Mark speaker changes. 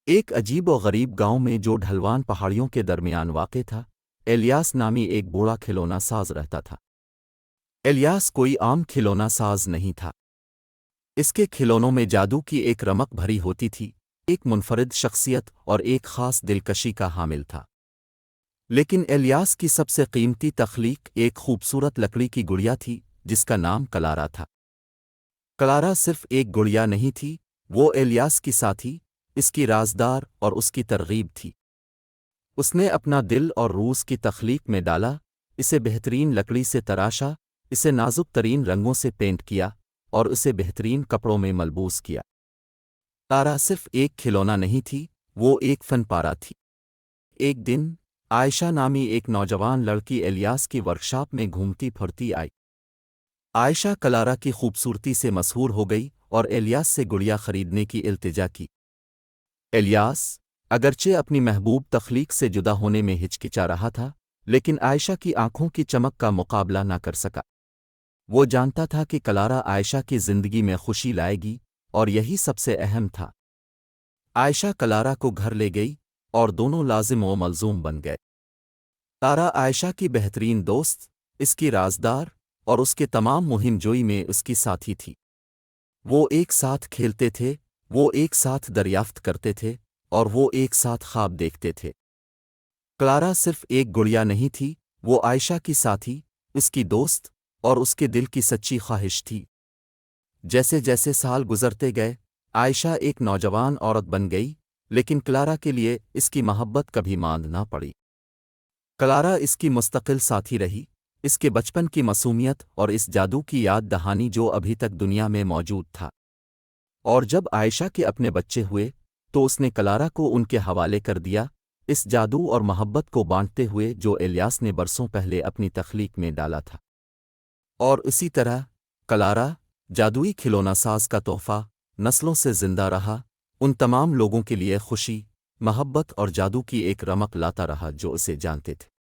Speaker 1: ایک عجیب و غریب گاؤں میں جو ڈھلوان پہاڑیوں کے درمیان واقع تھا، الیاس نامی ایک بوڑھا کھلونا ساز رہتا تھا۔ الیاس کوئی عام کھلونا ساز نہیں تھا۔ اس کے کھلونوں میں جادو کی ایک رمق بھری ہوتی تھی، ایک منفرد شخصیت اور ایک خاص دلکشی کا حامل تھا۔ لیکن الیاس کی سب سے قیمتی تخلیق ایک خوبصورت لکڑی کی گڑیا تھی جس کا نام کلارا تھا۔ کلارا صرف ایک گڑیا نہیں تھی، وہ الیاس کی ساتھی، اس کی رازدار اور اس کی ترغیب تھی۔ اس نے اپنا دل اور روح کی تخلیق میں ڈالا، اسے بہترین لکڑی سے تراشا، اسے نازک ترین رنگوں سے پینٹ کیا اور اسے بہترین کپڑوں میں ملبوس کیا۔ کلارا صرف ایک کھلونا نہیں تھی، وہ ایک فن پارہ تھی۔ ایک دن عائشہ نامی ایک نوجوان لڑکی الیاس کی ورکشاپ میں گھومتی پھرتی آئی۔ عائشہ کلارا کی خوبصورتی سے مسحور ہو گئی اور الیاس سے گڑیا خریدنے کی التجا کی۔ الیاس اگرچہ اپنی محبوب تخلیق سے جدا ہونے میں ہچکچا رہا تھا، لیکن عائشہ کی آنکھوں کی چمک کا مقابلہ نہ کر سکا۔ وہ جانتا تھا کہ کلارا عائشہ کی زندگی میں خوشی لائے گی اور یہی سب سے اہم تھا۔ عائشہ کلارا کو گھر لے گئی اور دونوں لازم و ملزوم بن گئے۔ کلارا عائشہ کی بہترین دوست، اس کی رازدار اور اس کے تمام مہم جوئی میں اس کی ساتھی تھی۔ وہ ایک ساتھ کھیلتے تھے، وہ ایک ساتھ دریافت کرتے تھے اور وہ ایک ساتھ خواب دیکھتے تھے۔ کلارا صرف ایک گڑیا نہیں تھی، وہ عائشہ کی ساتھی، اس کی دوست اور اس کے دل کی سچی خواہش تھی۔ جیسے جیسے سال گزرتے گئے، عائشہ ایک نوجوان عورت بن گئی، لیکن کلارا کے لیے اس کی محبت کبھی ماند نہ پڑی۔ کلارا اس کی مستقل ساتھی رہی، اس کے بچپن کی معصومیت اور اس جادو کی یاد دہانی جو ابھی تک دنیا میں موجود تھا۔ اور جب عائشہ کے اپنے بچے ہوئے تو اس نے کلارا کو ان کے حوالے کر دیا، اس جادو اور محبت کو بانٹتے ہوئے جو الیاس نے برسوں پہلے اپنی تخلیق میں ڈالا تھا۔ اور اسی طرح کلارا، جادوئی کھلونا ساز کا تحفہ، نسلوں سے زندہ رہا، ان تمام لوگوں کے لیے خوشی، محبت اور جادو کی ایک رمق لاتا رہا جو اسے جانتے تھے۔